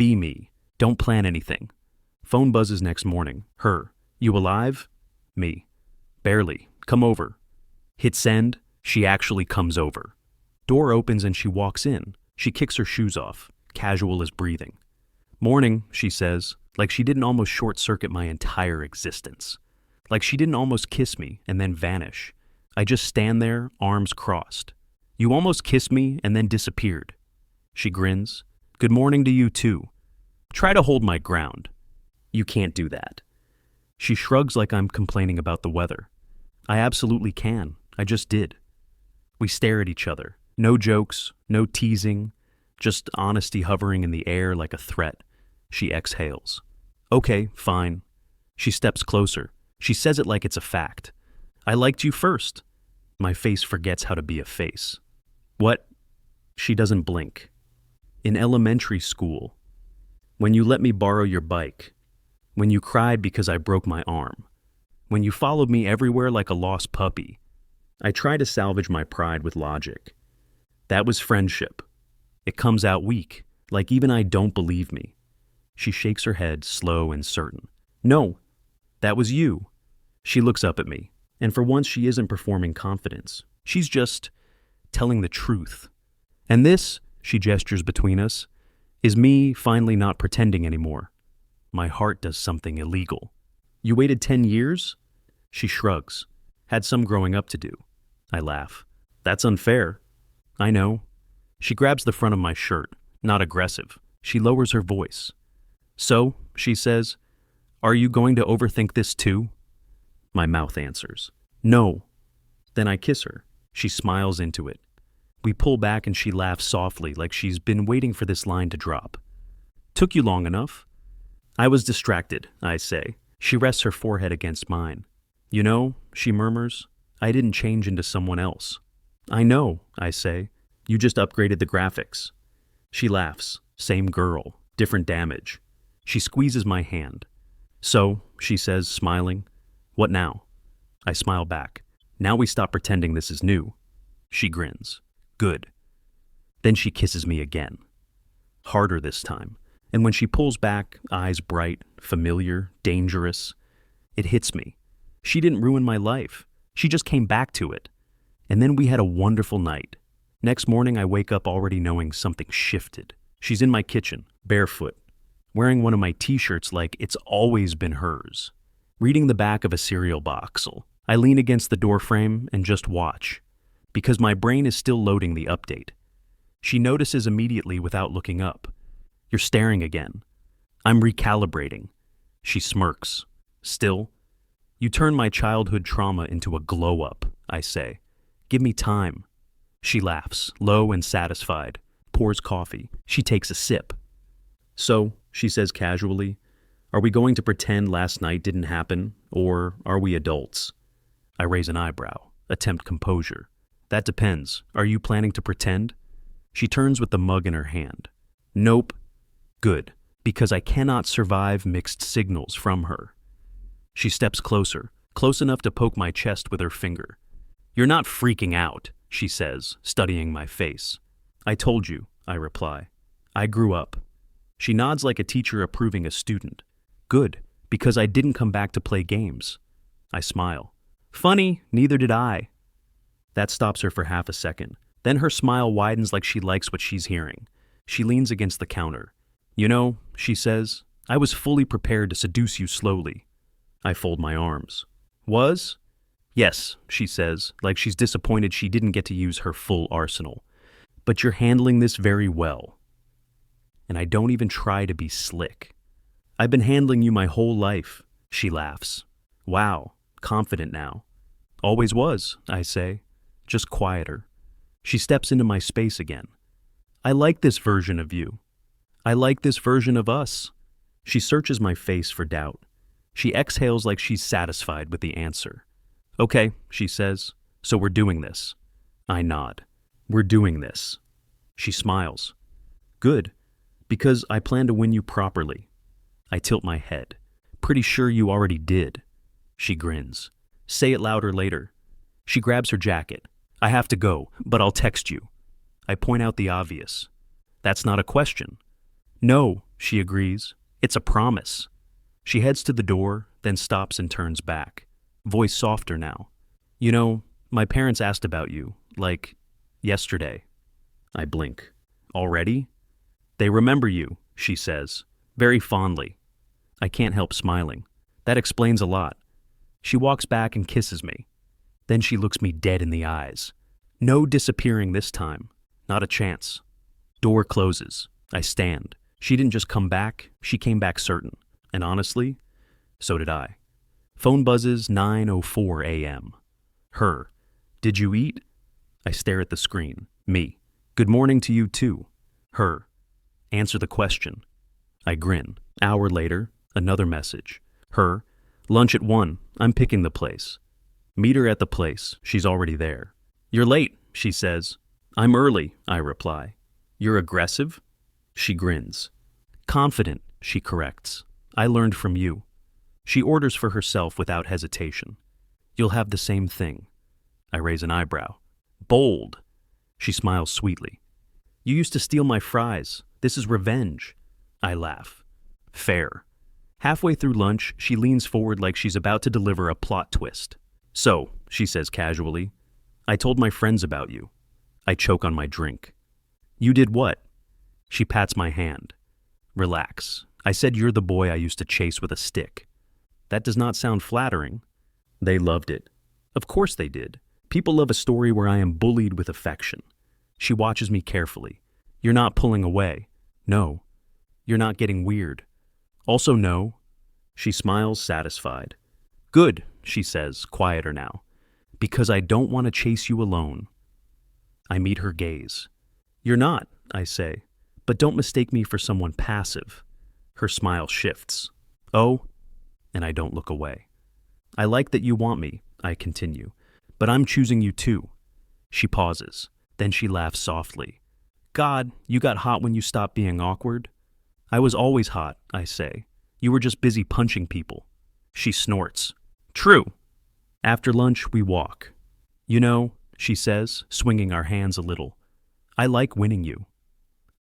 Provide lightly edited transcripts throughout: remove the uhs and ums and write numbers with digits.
Be me. Don't plan anything. Phone buzzes next morning. Her. You alive? Me. Barely. Come over. Hit send. She actually comes over. Door opens and she walks in. She kicks her shoes off, casual as breathing. Morning, she says, like she didn't almost short-circuit my entire existence. Like she didn't almost kiss me and then vanish. I just stand there, arms crossed. You almost kissed me and then disappeared. She grins. Good morning to you too. Try to hold my ground. You can't do that. She shrugs like I'm complaining about the weather. I absolutely can. I just did. We stare at each other. No jokes, no teasing, just honesty hovering in the air like a threat. She exhales. Okay, fine. She steps closer. She says it like it's a fact. I liked you first. My face forgets how to be a face. What? She doesn't blink. In elementary school. When you let me borrow your bike. When you cried because I broke my arm. When you followed me everywhere like a lost puppy. I try to salvage my pride with logic. That was friendship. It comes out weak, like even I don't believe me. She shakes her head, slow and certain. No, that was you. She looks up at me, and for once she isn't performing confidence. She's just telling the truth. And this, she gestures between us, is me finally not pretending anymore. My heart does something illegal. You waited 10 years? She shrugs. Had some growing up to do. I laugh. That's unfair. I know. She grabs the front of my shirt, not aggressive. She lowers her voice. So, she says, are you going to overthink this too? My mouth answers. No. Then I kiss her. She smiles into it. We pull back and she laughs softly like she's been waiting for this line to drop. Took you long enough? I was distracted, I say. She rests her forehead against mine. You know, she murmurs, I didn't change into someone else. I know, I say. You just upgraded the graphics. She laughs. Same girl, different damage. She squeezes my hand. So, she says, smiling, what now? I smile back. Now we stop pretending this is new. She grins. Good. Then she kisses me again. Harder this time. And when she pulls back, eyes bright, familiar, dangerous, it hits me. She didn't ruin my life. She just came back to it. And then we had a wonderful night. Next morning, I wake up already knowing something shifted. She's in my kitchen, barefoot, wearing one of my t-shirts like it's always been hers, reading the back of a cereal box. I lean against the doorframe and just watch, because my brain is still loading the update. She notices immediately without looking up. You're staring again. I'm recalibrating. She smirks. Still, you turn my childhood trauma into a glow-up, I say. Give me time. She laughs, low and satisfied, pours coffee. She takes a sip. So, she says casually, are we going to pretend last night didn't happen, or are we adults? I raise an eyebrow, attempt composure. That depends. Are you planning to pretend? She turns with the mug in her hand. Nope. Good, because I cannot survive mixed signals from her. She steps closer, close enough to poke my chest with her finger. You're not freaking out, she says, studying my face. I told you, I reply. I grew up. She nods like a teacher approving a student. Good, because I didn't come back to play games. I smile. Funny, neither did I. That stops her for half a second. Then her smile widens like she likes what she's hearing. She leans against the counter. You know, she says, I was fully prepared to seduce you slowly. I fold my arms. Was? Yes, she says, like she's disappointed she didn't get to use her full arsenal. But you're handling this very well. And I don't even try to be slick. I've been handling you my whole life, she laughs. Wow, confident now. Always was, I say, just quieter. She steps into my space again. I like this version of you. I like this version of us. She searches my face for doubt. She exhales like she's satisfied with the answer. Okay, she says, so we're doing this. I nod. We're doing this. She smiles. Good, because I plan to win you properly. I tilt my head. Pretty sure you already did. She grins. Say it louder later. She grabs her jacket. I have to go, but I'll text you. I point out the obvious. That's not a question. No, she agrees. It's a promise. She heads to the door, then stops and turns back. Voice softer now. You know, my parents asked about you, like, yesterday. I blink. Already? They remember you, she says, very fondly. I can't help smiling. That explains a lot. She walks back and kisses me. Then she looks me dead in the eyes. No disappearing this time. Not a chance. Door closes. I stand. She didn't just come back, she came back certain. And honestly, so did I. Phone buzzes 9:04 a.m. Her. Did you eat? I stare at the screen. Me. Good morning to you too. Her. Answer the question. I grin. Hour later, another message. Her. Lunch at 1. I'm picking the place. Meet her at the place. She's already there. You're late, she says. I'm early, I reply. You're aggressive? She grins. Confident, she corrects. I learned from you. She orders for herself without hesitation. You'll have the same thing. I raise an eyebrow. Bold. She smiles sweetly. You used to steal my fries. This is revenge. I laugh. Fair. Halfway through lunch, she leans forward like she's about to deliver a plot twist. So, she says casually, I told my friends about you. I choke on my drink. You did what? She pats my hand. Relax. I said you're the boy I used to chase with a stick. That does not sound flattering. They loved it. Of course they did. People love a story where I am bullied with affection. She watches me carefully. You're not pulling away. No. You're not getting weird. Also no. She smiles satisfied. Good, she says, quieter now. Because I don't want to chase you alone. I meet her gaze. You're not, I say. But don't mistake me for someone passive. Her smile shifts. Oh? And I don't look away. I like that you want me, I continue. But I'm choosing you too. She pauses. Then she laughs softly. God, you got hot when you stopped being awkward? I was always hot, I say. You were just busy punching people. She snorts. True. After lunch, we walk. You know, she says, swinging our hands a little. I like winning you.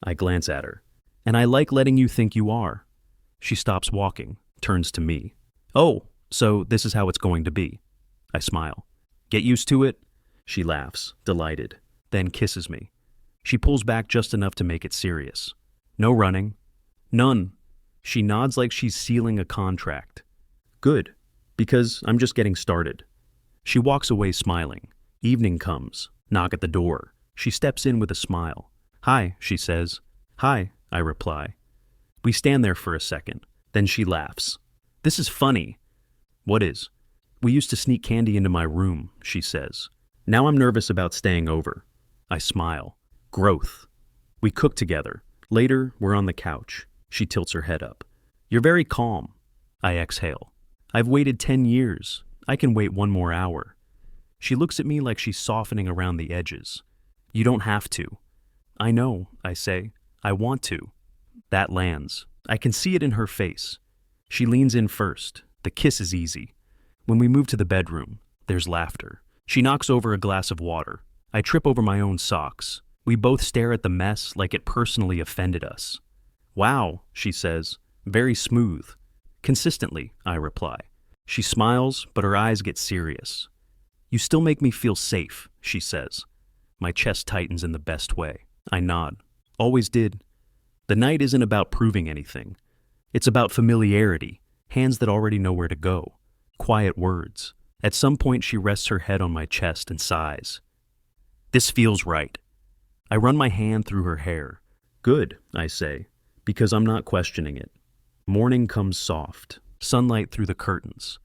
I glance at her. And I like letting you think you are. She stops walking, turns to me. Oh, so this is how it's going to be. I smile. Get used to it? She laughs, delighted, then kisses me. She pulls back just enough to make it serious. No running. None. She nods like she's sealing a contract. Good, because I'm just getting started. She walks away smiling. Evening comes. Knock at the door. She steps in with a smile. Hi, she says. Hi, I reply. We stand there for a second. Then she laughs. This is funny. What is? We used to sneak candy into my room, she says. Now I'm nervous about staying over. I smile. Growth. We cook together. Later, we're on the couch. She tilts her head up. You're very calm. I exhale. I've waited 10 years. I can wait 1 more hour. She looks at me like she's softening around the edges. You don't have to. I know, I say. I want to. That lands. I can see it in her face. She leans in first. The kiss is easy. When we move to the bedroom, there's laughter. She knocks over a glass of water. I trip over my own socks. We both stare at the mess like it personally offended us. Wow, she says. Very smooth. Consistently, I reply. She smiles, but her eyes get serious. You still make me feel safe, she says. My chest tightens in the best way. I nod. Always did. The night isn't about proving anything. It's about familiarity, hands that already know where to go. Quiet words. At some point she rests her head on my chest and sighs. This feels right. I run my hand through her hair. Good, I say, because I'm not questioning it. Morning comes soft, sunlight through the curtains.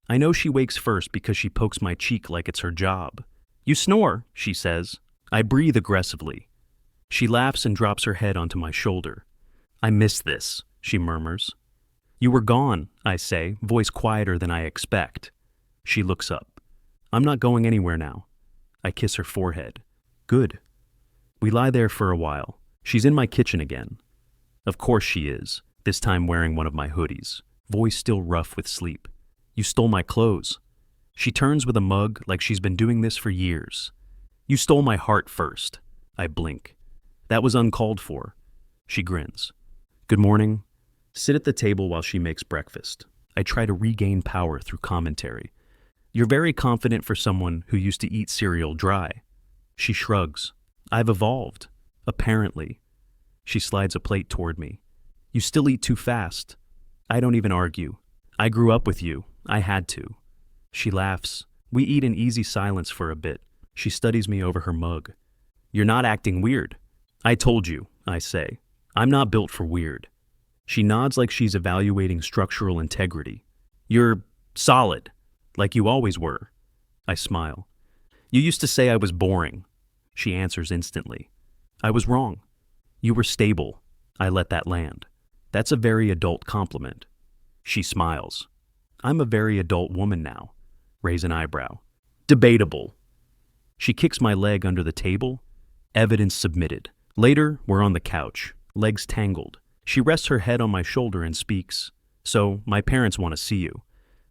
I know she wakes first because she pokes my cheek like it's her job. You snore, she says. I breathe aggressively. She laughs and drops her head onto my shoulder. I miss this, she murmurs. You were gone, I say, voice quieter than I expect. She looks up. I'm not going anywhere now. I kiss her forehead. Good. We lie there for a while. She's in my kitchen again. Of course she is, this time wearing one of my hoodies, voice still rough with sleep. You stole my clothes. She turns with a mug like she's been doing this for years. You stole my heart first. I blink. That was uncalled for. She grins. Good morning. Sit at the table while she makes breakfast. I try to regain power through commentary. You're very confident for someone who used to eat cereal dry. She shrugs. I've evolved. Apparently. She slides a plate toward me. You still eat too fast. I don't even argue. I grew up with you. I had to. She laughs. We eat in easy silence for a bit. She studies me over her mug. You're not acting weird. I told you, I say. I'm not built for weird. She nods like she's evaluating structural integrity. You're solid, like you always were. I smile. You used to say I was boring. She answers instantly. I was wrong. You were stable. I let that land. That's a very adult compliment. She smiles. I'm a very adult woman now. Raise an eyebrow. Debatable. She kicks my leg under the table. Evidence submitted. Later, we're on the couch, legs tangled. She rests her head on my shoulder and speaks. So, my parents want to see you.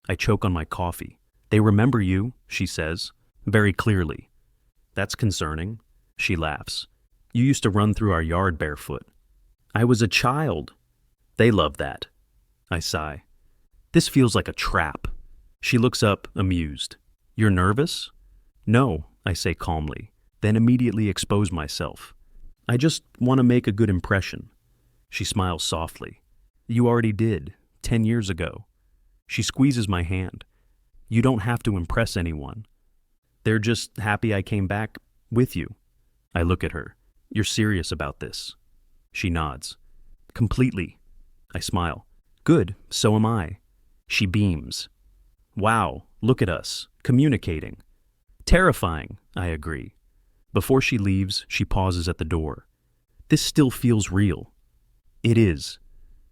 I choke on my coffee. They remember you, she says, very clearly. That's concerning. She laughs. You used to run through our yard barefoot. I was a child. They love that. I sigh. This feels like a trap. She looks up, amused. You're nervous? No, I say calmly, then immediately expose myself. I just want to make a good impression. She smiles softly. You already did, 10 years ago. She squeezes my hand. You don't have to impress anyone. They're just happy I came back with you. I look at her. You're serious about this? She nods. Completely. I smile. Good, so am I. She beams. Wow, look at us, communicating. Terrifying, I agree. Before she leaves, she pauses at the door. This still feels real. It is.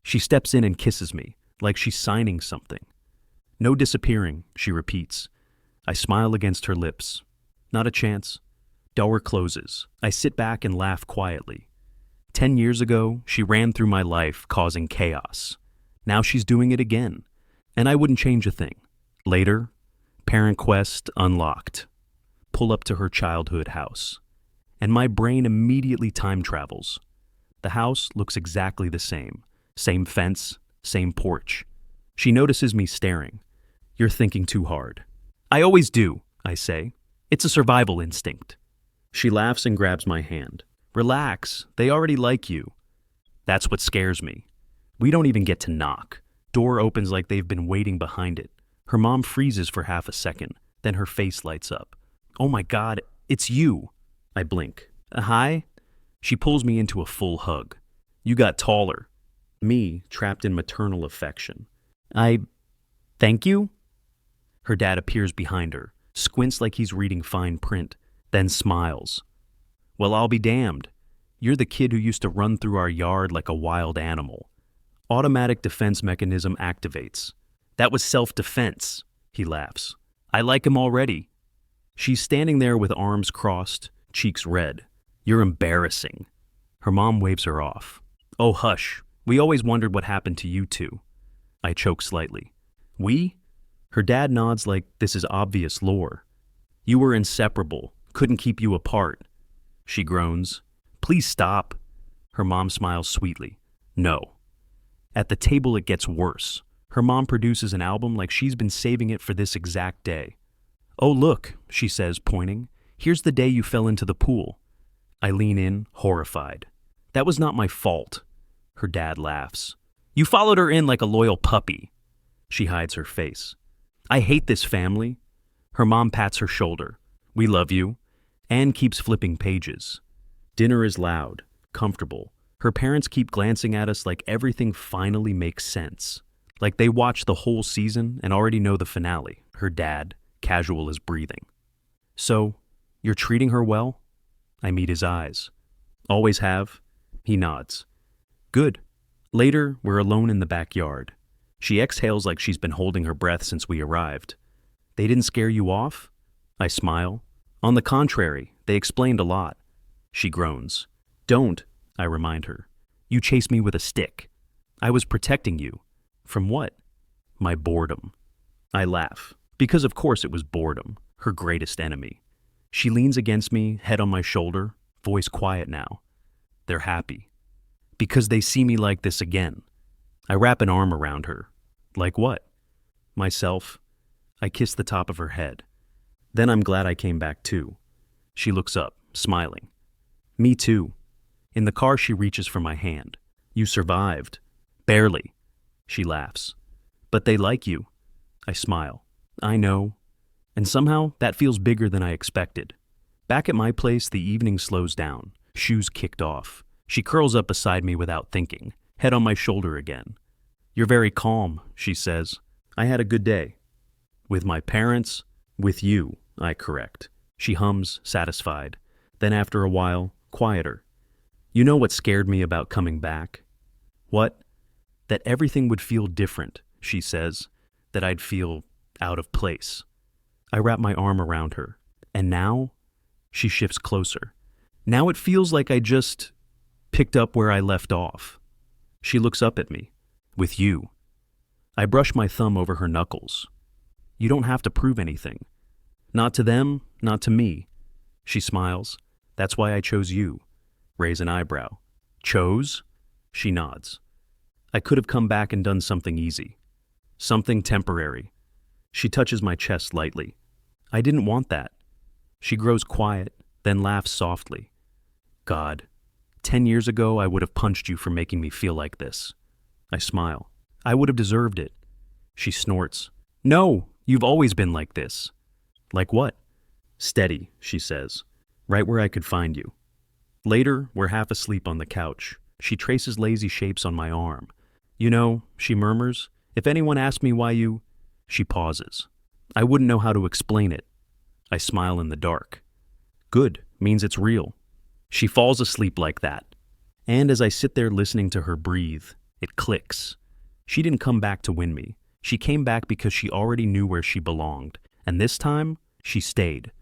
She steps in and kisses me, like she's signing something. No disappearing, she repeats. I smile against her lips. Not a chance. Door closes. I sit back and laugh quietly. 10 years ago, she ran through my life causing chaos. Now she's doing it again, and I wouldn't change a thing. Later, Parent Quest unlocked. Pull up to her childhood house. And my brain immediately time travels. The house looks exactly the same. Same fence, same porch. She notices me staring. You're thinking too hard. I always do, I say. It's a survival instinct. She laughs and grabs my hand. Relax, they already like you. That's what scares me. We don't even get to knock. Door opens like they've been waiting behind it. Her mom freezes for half a second, then her face lights up. Oh my God, it's you. I blink. Hi? She pulls me into a full hug. You got taller. Me, trapped in maternal affection. Thank you? Her dad appears behind her, squints like he's reading fine print, then smiles. Well, I'll be damned. You're the kid who used to run through our yard like a wild animal. Automatic defense mechanism activates. That was self-defense, he laughs. I like him already. She's standing there with arms crossed, cheeks red. You're embarrassing. Her mom waves her off. Oh, hush. We always wondered what happened to you two. I choke slightly. We? Her dad nods like this is obvious lore. You were inseparable. Couldn't keep you apart. She groans. Please stop. Her mom smiles sweetly. No. At the table it gets worse. Her mom produces an album like she's been saving it for this exact day. Oh, look, she says, pointing. Here's the day you fell into the pool. I lean in, horrified. That was not my fault. Her dad laughs. You followed her in like a loyal puppy. She hides her face. I hate this family. Her mom pats her shoulder. We love you. Anne keeps flipping pages. Dinner is loud, comfortable. Her parents keep glancing at us like everything finally makes sense. Like they watched the whole season and already know the finale. Her dad, casual as breathing. So, you're treating her well? I meet his eyes. Always have. He nods. Good. Later, we're alone in the backyard. She exhales like she's been holding her breath since we arrived. They didn't scare you off? I smile. On the contrary, they explained a lot. She groans. Don't, I remind her. You chased me with a stick. I was protecting you. From what? My boredom. I laugh, because of course it was boredom, her greatest enemy. She leans against me, head on my shoulder, voice quiet now. They're happy. Because they see me like this again. I wrap an arm around her. Like what? Myself. I kiss the top of her head. Then I'm glad I came back too. She looks up, smiling. Me too. In the car, she reaches for my hand. You survived. Barely. She laughs. But they like you. I smile. I know. And somehow, that feels bigger than I expected. Back at my place, the evening slows down. Shoes kicked off. She curls up beside me without thinking, head on my shoulder again. You're very calm, she says. I had a good day. With my parents, with you, I correct. She hums, satisfied. Then after a while, quieter. You know what scared me about coming back? What? That everything would feel different, she says. That I'd feel out of place. I wrap my arm around her. And now? She shifts closer. Now it feels like I just picked up where I left off. She looks up at me. With you. I brush my thumb over her knuckles. You don't have to prove anything. Not to them, not to me. She smiles. That's why I chose you. Raise an eyebrow. Chose? She nods. I could have come back and done something easy. Something temporary. She touches my chest lightly. I didn't want that. She grows quiet, then laughs softly. God, 10 years ago I would have punched you for making me feel like this. I smile. I would have deserved it. She snorts. No, you've always been like this. Like what? Steady, she says. Right where I could find you. Later, we're half asleep on the couch. She traces lazy shapes on my arm. You know, she murmurs, if anyone asked me why you... She pauses. I wouldn't know how to explain it. I smile in the dark. Good, means it's real. She falls asleep like that. And as I sit there listening to her breathe, it clicks. She didn't come back to win me. She came back because she already knew where she belonged. And this time, she stayed.